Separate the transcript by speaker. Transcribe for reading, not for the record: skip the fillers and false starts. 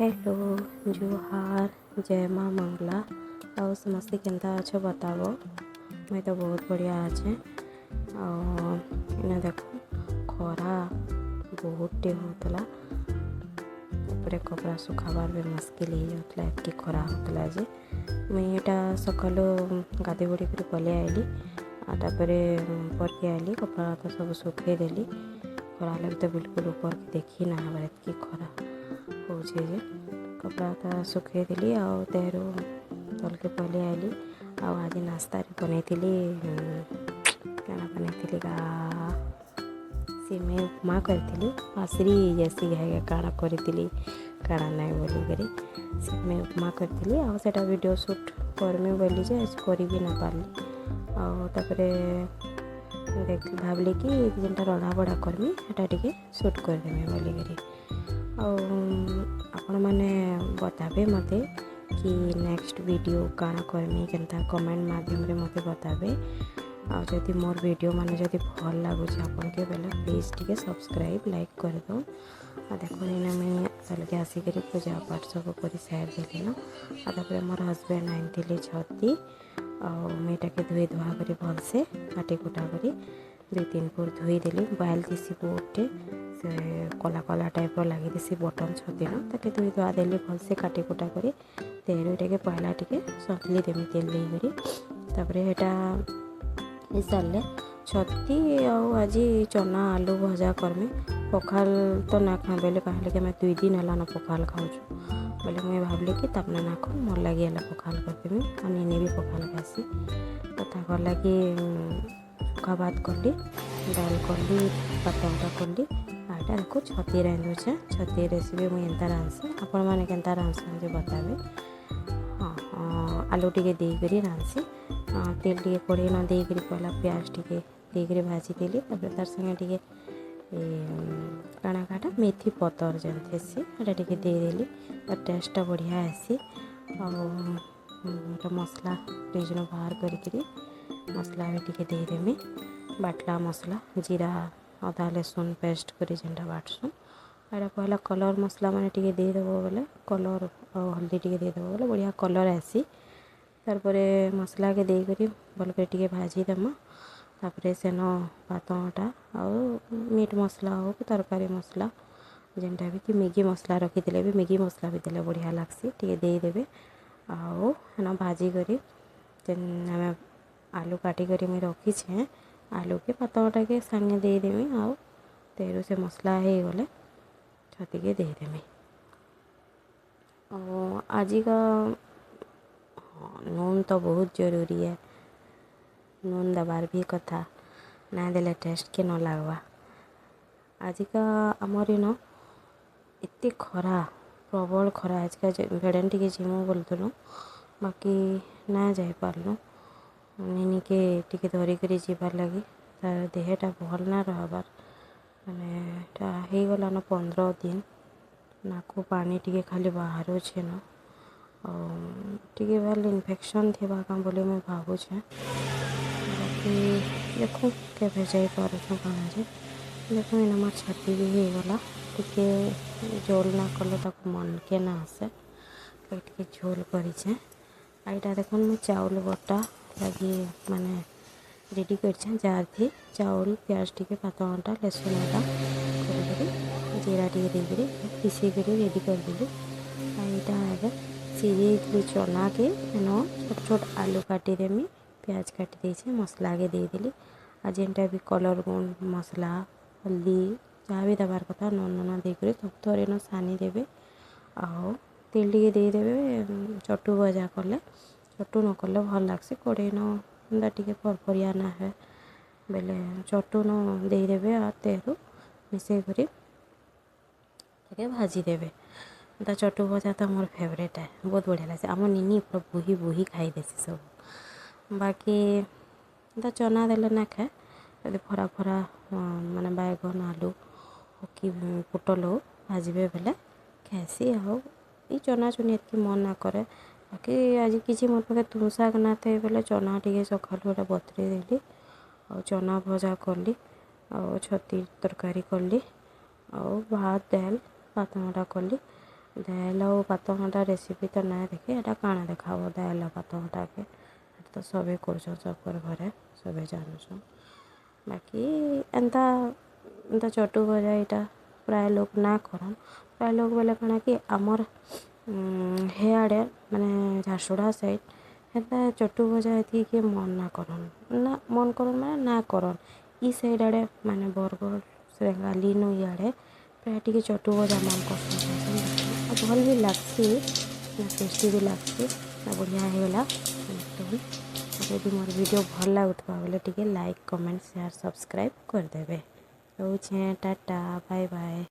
Speaker 1: Hello जुहार जय माँ मंगला आउ समस्ते केन्ता अच्छ बताब। मुई तो बहुत बढ़िया अच्छे। इना देखो खरा बहुतटे होतला तापर कपड़ा सुखाबार भी मुश्किल हो जाता एतकी खरा होतला जे मुई एटा सकालु गाधे बुड़ी कर पले आइली तापर ऊपर के आइली कपड़ा तो सब सुखे देली खरा लगे तो बिल्कुल ऊपर के देखी ना हबार एतकी खरा होछे जे कपड़ा तो सुखे देली आउ तेहरू तल के पले आइली आज नाश्ता बनैली क्या बनैली का सिमेई उपमा करी आसरी जैसी है काଣା करी काଣା नहीं बोली करी सिमेई उपमा करी आटा वीडियो शूट करमी बोली जे करी भी ना पारली आउे देख भावली कि जेनटा रधा बड़ा करमी एटा टिके शूट करदेमी बोली करी आपण मैंने बताबे मते कि नेक्स्ट वीडियो काଣା करमी केनता कमेंट माध्यम रे मते बताबे जदि मोर वीडियो माने जदि भल लगुच आपन के बेले प्लीज टिके सब्सक्राइब लाइक कर दो देखो ना मैं तलके आसिक पूजा पाठ सब कर सारी देली न तापर मोर हजबैंड आनी छती आईटा धोई धुआ कर भलसे काटी कुटा कर 2-3 फुट धोई देली बाइल थी बोटे से कला कला टाइप लगी थी बटन छती न ताके धोई धुआ देली भलसे काटी कुटा कर तेल पहला टिके सतली देमी तेल देकर एटा सारे छती आज चना आलू भजा करमी पखाल तो ना खा बोले कहले कि मैं 2 दिन है ना पखाल खाऊँ बोले मुझे भावली कि तपना ना खो मोर लगे पखाल करदेमी और निने भी पखाल खासी तो लगे सुखा भात कली दाल कली पातटा कली आटा देखो छती रांधुचे छती रेसिपी मुझे एंता रांधसी आपण मैंने केन्ता रांधसी बताबे। हाँ आलू टिके देकर रांधसी तेल टिके कड़े न देकर पहला प्याज टिके देकर भाजी देली तार संगे टिके काଣା काटा मेथी पतर जैसे टिके देदेली तार टेस्टा बढ़िया आसी मसला फ्रिज बाहर करी मसला भी टिके देदेमी बाटला मसला जीरा अदा लहसुन पेस्ट करी जेनटा बाटसुँ एटा पहला कलर मसला मैंने टिके देदेव बोले कलर और हल्दी टिके देदेव बोले बढ़िया कलर आसी तारपरे मसला के देकर भल कर टिके भाजी देमा तापरे सेन पातटा और मीट मसला हो कि तरकारी मसला जेनटा भी कि मैगी मसला रखी भी मैगी मसला भी देले बढ़िया लागसी टिके देदेवे आउ हेन भाजी करी आम आलू काटी करी मुझे रखी आलू के पातटा के संगे देदेमी आउ तेरू से मसला हो गले छती के देदेमी आज का नून तो बहुत जरूरी है नून दबार भी कथा ना देले टेस्ट के न लगवा आज का आमर इन एत खरा प्रबल खरा आज का भेड़न टी जीमु बोलूँ बाकी ना जाई पारलु निनी के टिके धरिक जीवार लगी तार देहटा भल ना रहबार माने हो गला न 15 दिन नाकू पानी टिके खाली बाहर छे न टिके भल इन्फेक्शन थी क्या बोले मैं भावुचे बाकी देखो के जाई पारुँ कहाँ जे देखो इन मोर छाती भी हो गला टिके झोल ना कले ताको मन के ना आसे टिके झोल करीछे आईटा देखो मैं चाउल बटा लगी माने रेडी कर जार थी चाउल प्याज टिके पातटा लहसुन अदा कर जीरा टिके देकर पीसी कर रेडी करदेली यहाँ सीझे चना के छोट छोट आलू काटिदेमी प्याज काटी देछे मसला के देदेली आ जेनटा भी कलर गुण मसला हल्दी जहाँ भी दबार कथा नून देकर सब थोड़े न सानी देवे आउ तेल टिके देदेवे चटू भजा कले चटू न कले भल लागसी कड़े न टिके फरफरिया ना है बेले चटू न देदेवे आ तेरू मिसे करी भाजी देवे ता चटू भजा तो मोर फेवरेट है बहुत बढ़िया लगे आम निनी पूरा बुही बुही खाई देसी सब बाकी ता चना देले ना खाए यदि फरा फरा माने बैगन आलू कि पोटल हो भाजबे बेले खाएसी आउ ये चना चुनी एतकी मन ना करे बाकी आज किसी मोर पाखे तुम शाग ना थे बेले चना टिके सकालू बतरे देली और चना भजा कली और छती तरकारी कली और भात दाल पातमटा कली दाल और पात घंटा रेसिपी तो ना देखे एटा काଣା देखाब दाल पात घंटा के तो सबे कर सबकर घरे सबे जानूँ बाकी एंता एंता चटु भजा यहाँ प्राय लोग ना करन प्राय लोग बोले कଣା कि आमर हे आड़े माने झारसुड़ा साइड एंता चटु भजा ये किए मन ना करन ना मन करन माने ना करन ई साइड आड़े माने बरगढ़ रेंगाली नो इे प्राय टी चटु भजा मन पसंद भल भी लगसी टेस्टी भी लगसी बढ़िया होगा यदि मोर वीडियो भल लगुवा बोले T like comment share subscribe करदे रोचे टाटा बाय बाय।